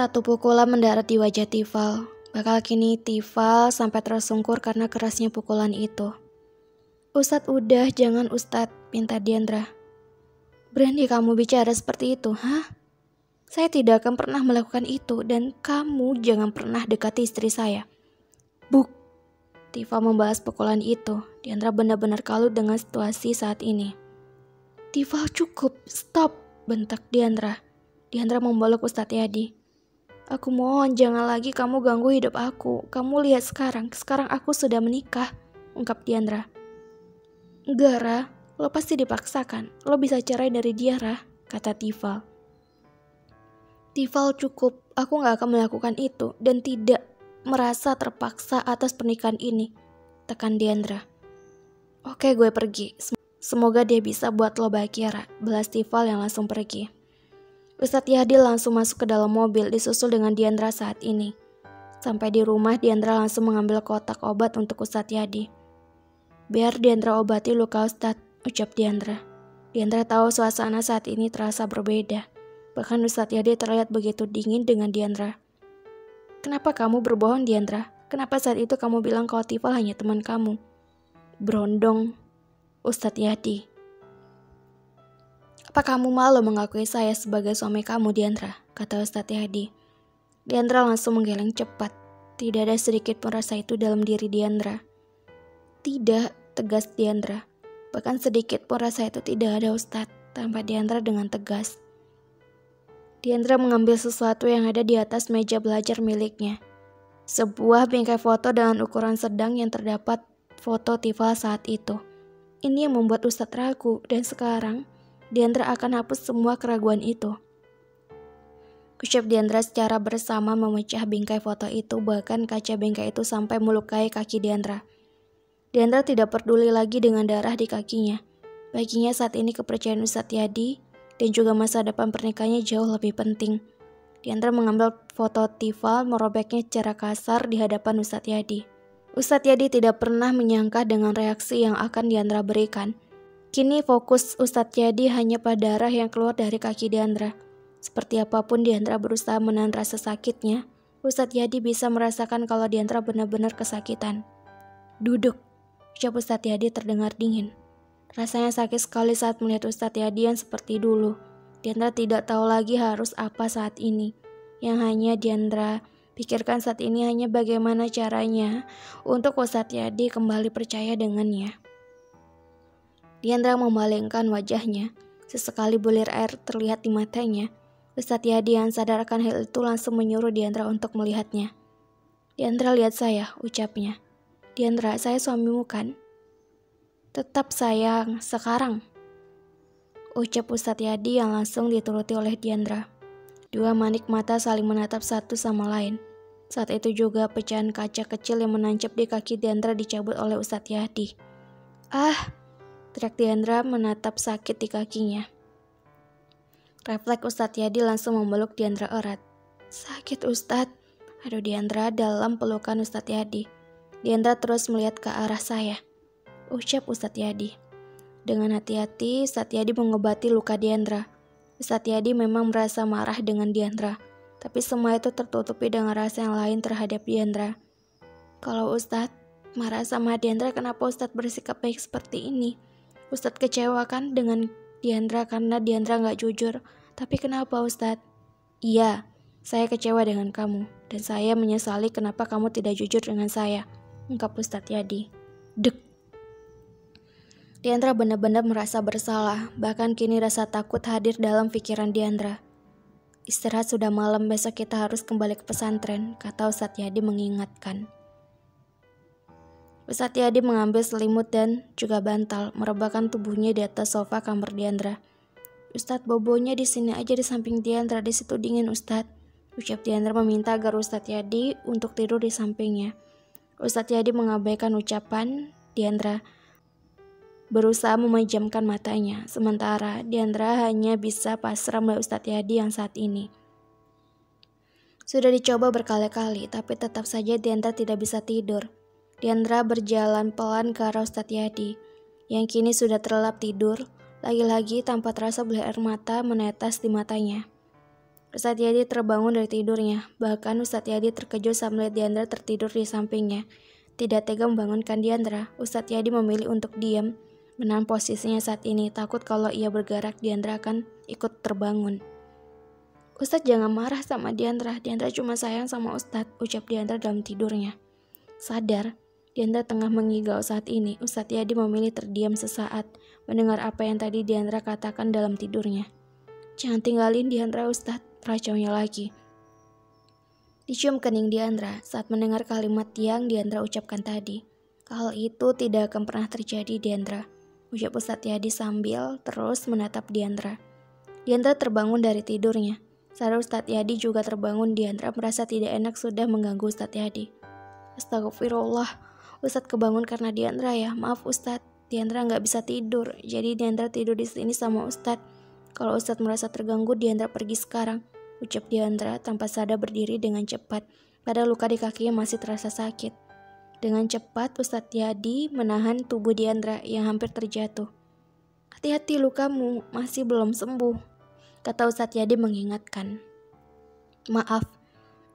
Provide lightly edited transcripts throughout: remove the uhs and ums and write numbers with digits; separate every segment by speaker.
Speaker 1: Satu pukulan mendarat di wajah Tifal. Bakal kini Tifal sampai tersungkur karena kerasnya pukulan itu. "Ustadz udah, jangan Ustadz," pinta Diandra. "Berani kamu bicara seperti itu, hah? Saya tidak akan pernah melakukan itu dan kamu jangan pernah dekati istri saya." "Buk!" Tifal membalas pukulan itu. Diandra benar-benar kalut dengan situasi saat ini. "Tifal, cukup, stop!" bentak Diandra. Diandra memeluk Ustadz Yadi. "Aku mohon jangan lagi kamu ganggu hidup aku. Kamu lihat sekarang aku sudah menikah," ungkap Diandra. "Enggak, Ra, lo pasti dipaksakan. Lo bisa cerai dari dia, Ra," kata Tifal. "Tifal, cukup. Aku gak akan melakukan itu dan tidak merasa terpaksa atas pernikahan ini," tekan Diandra. "Oke, gue pergi. Semoga dia bisa buat lo bahagia, Ra," balas Tifal yang langsung pergi. Ustadz Yadi langsung masuk ke dalam mobil disusul dengan Diandra saat ini. Sampai di rumah, Diandra langsung mengambil kotak obat untuk Ustadz Yadi. "Biar Diandra obati luka Ustadz," ucap Diandra. Diandra tahu suasana saat ini terasa berbeda. Bahkan Ustadz Yadi terlihat begitu dingin dengan Diandra. "Kenapa kamu berbohong, Diandra? Kenapa saat itu kamu bilang kalau Tifal hanya teman kamu?" "Berondong, Ustadz Yadi. Apa kamu malu mengakui saya sebagai suami kamu, Diandra?" kata Ustadz Yadi. Diandra langsung menggeleng cepat. Tidak ada sedikit pun rasa itu dalam diri Diandra. "Tidak," tegas Diandra. "Bahkan sedikit pun rasa itu tidak ada, Ustadz," tambah Diandra dengan tegas. Diandra mengambil sesuatu yang ada di atas meja belajar miliknya. Sebuah bingkai foto dengan ukuran sedang yang terdapat foto Tifal saat itu. Ini yang membuat Ustadz ragu dan sekarang Diandra akan hapus semua keraguan itu. Ucap Diandra secara bersama memecah bingkai foto itu, bahkan kaca bingkai itu sampai melukai kaki Diandra. Diandra tidak peduli lagi dengan darah di kakinya. Baginya saat ini kepercayaan Ustadz Yadi dan juga masa depan pernikahannya jauh lebih penting. Diandra mengambil foto Tifal, merobeknya secara kasar di hadapan Ustadz Yadi. Ustadz Yadi tidak pernah menyangka dengan reaksi yang akan Diandra berikan. Kini fokus Ustadz Yadi hanya pada darah yang keluar dari kaki Diandra. Seperti apapun Diandra berusaha menahan rasa sakitnya, Ustadz Yadi bisa merasakan kalau Diandra benar-benar kesakitan. "Duduk," ucap Ustadz Yadi terdengar dingin. Rasanya sakit sekali saat melihat Ustadz Yadi yang seperti dulu. Diandra tidak tahu lagi harus apa saat ini. Yang hanya Diandra pikirkan saat ini hanya bagaimana caranya untuk Ustadz Yadi kembali percaya dengannya. Diandra memalingkan wajahnya. Sesekali bulir air terlihat di matanya. Ustadz Yadi yang sadar akan hal itu langsung menyuruh Diandra untuk melihatnya. "Diandra, lihat saya," ucapnya. "Diandra, saya suamimu kan? Tetap sayang sekarang," ucap Ustadz Yadi yang langsung dituruti oleh Diandra. Dua manik mata saling menatap satu sama lain. Saat itu juga pecahan kaca kecil yang menancap di kaki Diandra dicabut oleh Ustadz Yadi. "Ah!" teriak Diandra menatap sakit di kakinya. Refleks Ustadz Yadi langsung memeluk Diandra erat. "Sakit, Ustadz." Aduh Diandra dalam pelukan Ustadz Yadi. Diandra terus melihat ke arah saya, ucap Ustadz Yadi. Dengan hati-hati Ustadz Yadi mengobati luka Diandra. Ustadz Yadi memang merasa marah dengan Diandra, tapi semua itu tertutupi dengan rasa yang lain terhadap Diandra. Kalau Ustadz marah sama Diandra, kenapa Ustadz bersikap baik seperti ini? Ustadz kecewa kan dengan Diandra karena Diandra gak jujur. Tapi kenapa Ustadz? "Iya, saya kecewa dengan kamu. Dan saya menyesali kenapa kamu tidak jujur dengan saya," ungkap Ustadz Yadi. Dek. Diandra benar-benar merasa bersalah. Bahkan kini rasa takut hadir dalam pikiran Diandra. "Istirahat sudah malam, besok kita harus kembali ke pesantren," kata Ustadz Yadi mengingatkan. Ustadz Yadi mengambil selimut dan juga bantal, merebahkan tubuhnya di atas sofa kamar Diandra. "Ustadz, bobonya di sini aja di samping Diandra, di situ dingin Ustadz," ucap Diandra meminta agar Ustadz Yadi untuk tidur di sampingnya. Ustadz Yadi mengabaikan ucapan Diandra, berusaha memejamkan matanya. Sementara Diandra hanya bisa pasrah melihat Ustadz Yadi yang saat ini. Sudah dicoba berkali-kali, tapi tetap saja Diandra tidak bisa tidur. Diandra berjalan pelan ke arah Ustadz Yadi, yang kini sudah terlelap tidur. Lagi-lagi tanpa terasa belah air mata menetes di matanya. Ustadz Yadi terbangun dari tidurnya. Bahkan Ustadz Yadi terkejut saat melihat Diandra tertidur di sampingnya. Tidak tega membangunkan Diandra, Ustadz Yadi memilih untuk diam, menahan posisinya saat ini, takut kalau ia bergerak Diandra akan ikut terbangun. Ustadz jangan marah sama Diandra cuma sayang sama Ustadz, ucap Diandra dalam tidurnya. Sadar, Diandra tengah mengigau saat ini. Ustadz Yadi memilih terdiam sesaat, mendengar apa yang tadi Diandra katakan dalam tidurnya. Jangan tinggalin Diandra Ustadz, racaunya lagi. Dicium kening Diandra saat mendengar kalimat yang Diandra ucapkan tadi. Hal itu tidak akan pernah terjadi Diandra, ucap Ustadz Yadi sambil terus menatap Diandra. Diandra terbangun dari tidurnya. Sadar Ustadz Yadi juga terbangun, Diandra merasa tidak enak sudah mengganggu Ustadz Yadi. Astagfirullah, Ustadz kebangun karena Diandra ya. Maaf Ustadz, Diandra nggak bisa tidur. Jadi Diandra tidur di sini sama Ustadz. Kalau Ustadz merasa terganggu, Diandra pergi sekarang, ucap Diandra tanpa sadar berdiri dengan cepat. Padahal luka di kakinya masih terasa sakit. Dengan cepat Ustadz Yadi menahan tubuh Diandra yang hampir terjatuh. Hati-hati, lukamu masih belum sembuh, kata Ustadz Yadi mengingatkan. Maaf,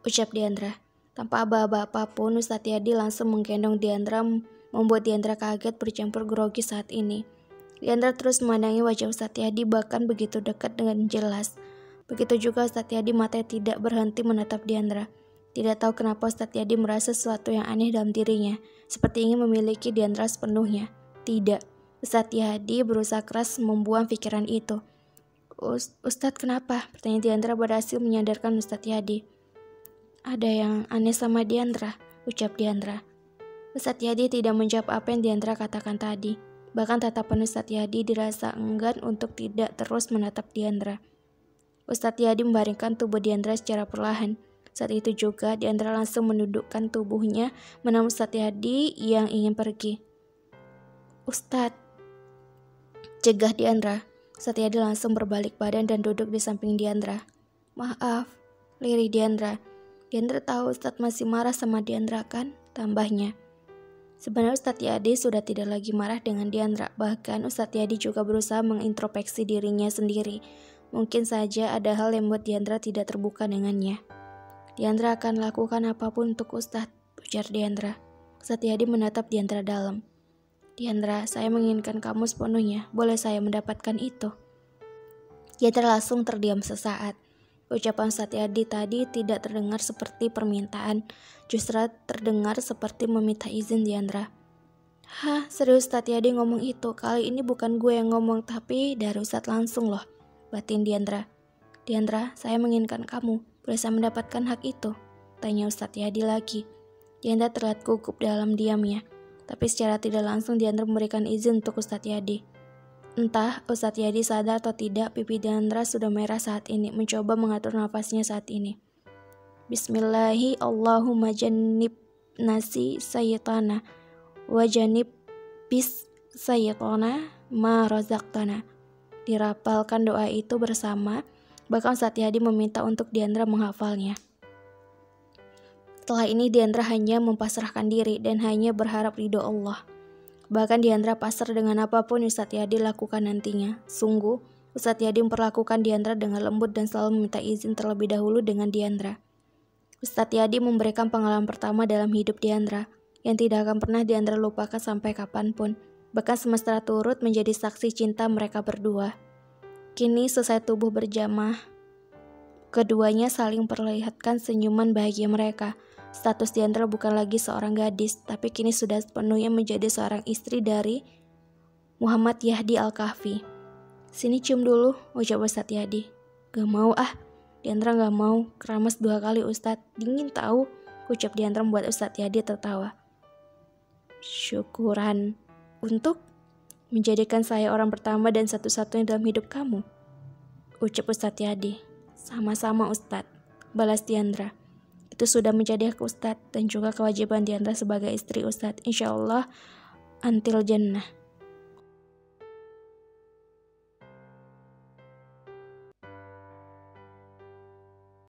Speaker 1: ucap Diandra. Tanpa aba-aba apapun, Ustadz Yadi langsung menggendong Diandra, membuat Diandra kaget bercampur grogi saat ini. Diandra terus memandangi wajah Ustadz Yadi bahkan begitu dekat dengan jelas. Begitu juga Ustadz Yadi matanya tidak berhenti menatap Diandra. Tidak tahu kenapa Ustadz Yadi merasa sesuatu yang aneh dalam dirinya, seperti ingin memiliki Diandra sepenuhnya. Tidak, Ustadz Yadi berusaha keras membuang pikiran itu. Ustadz kenapa? Pertanyaan Diandra berhasil menyadarkan Ustadz Yadi. Ada yang aneh sama Diandra, ucap Diandra. Ustadz Yadi tidak menjawab apa yang Diandra katakan tadi. Bahkan tatapan Ustadz Yadi dirasa enggan untuk tidak terus menatap Diandra. Ustadz Yadi membaringkan tubuh Diandra secara perlahan. Saat itu juga Diandra langsung mendudukkan tubuhnya menahan Ustadz Yadi yang ingin pergi. Ustadz, cegah Diandra. Ustadz Yadi langsung berbalik badan dan duduk di samping Diandra. Maaf, lirih Diandra. Diandra tahu Ustadz masih marah sama Diandra kan? Tambahnya. Sebenarnya Ustadz Yadi sudah tidak lagi marah dengan Diandra. Bahkan Ustadz Yadi juga berusaha mengintrospeksi dirinya sendiri. Mungkin saja ada hal yang membuat Diandra tidak terbuka dengannya. Diandra akan lakukan apapun untuk Ustadz, ujar Diandra. Ustadz Yadi menatap Diandra dalam. Diandra, saya menginginkan kamu sepenuhnya. Boleh saya mendapatkan itu? Diandra langsung terdiam sesaat. Ucapan Ustadz Yadi tadi tidak terdengar seperti permintaan, justru terdengar seperti meminta izin Diandra. Hah, serius Ustadz Yadi ngomong itu? Kali ini bukan gue yang ngomong, tapi dari Ustadz langsung loh, batin Diandra. Diandra, saya menginginkan kamu. Boleh saya mendapatkan hak itu? Tanya Ustadz Yadi lagi. Diandra terlihat gugup dalam diamnya, tapi secara tidak langsung Diandra memberikan izin untuk Ustadz Yadi. Entah Ustadz Yadi sadar atau tidak, pipi Diandra sudah merah saat ini, mencoba mengatur nafasnya saat ini. Bismillahi Allahumma jannib nasi sayyitana wa jannib bis sayyitana ma razaqtana. Dirapalkan doa itu bersama, bahkan Ustadz Yadi meminta untuk Diandra menghafalnya. Setelah ini Diandra hanya mempasrahkan diri dan hanya berharap ridho Allah. Bahkan Diandra pasrah dengan apapun Ustadz Yadi lakukan nantinya. Sungguh, Ustadz Yadi memperlakukan Diandra dengan lembut dan selalu meminta izin terlebih dahulu dengan Diandra. Ustadz Yadi memberikan pengalaman pertama dalam hidup Diandra, yang tidak akan pernah Diandra lupakan sampai kapanpun. Bahkan semesta turut menjadi saksi cinta mereka berdua. Kini selesai tubuh berjamah, keduanya saling perlihatkan senyuman bahagia mereka. Status Diandra bukan lagi seorang gadis, tapi kini sudah sepenuhnya menjadi seorang istri dari Muhammad Yahdi Al-Kahfi. Sini cium dulu, ucap Ustadz Yadi. Gak mau ah, Diandra gak mau, keramas 2 kali Ustadz, dingin tahu, ucap Diandra membuat Ustadz Yadi tertawa. Syukuran untuk menjadikan saya orang pertama dan satu-satunya dalam hidup kamu, ucap Ustadz Yadi. Sama-sama Ustadz, balas Diandra. Itu sudah menjadi hak Ustadz dan juga kewajiban Diandra sebagai istri Ustadz. Insya Allah, until jannah.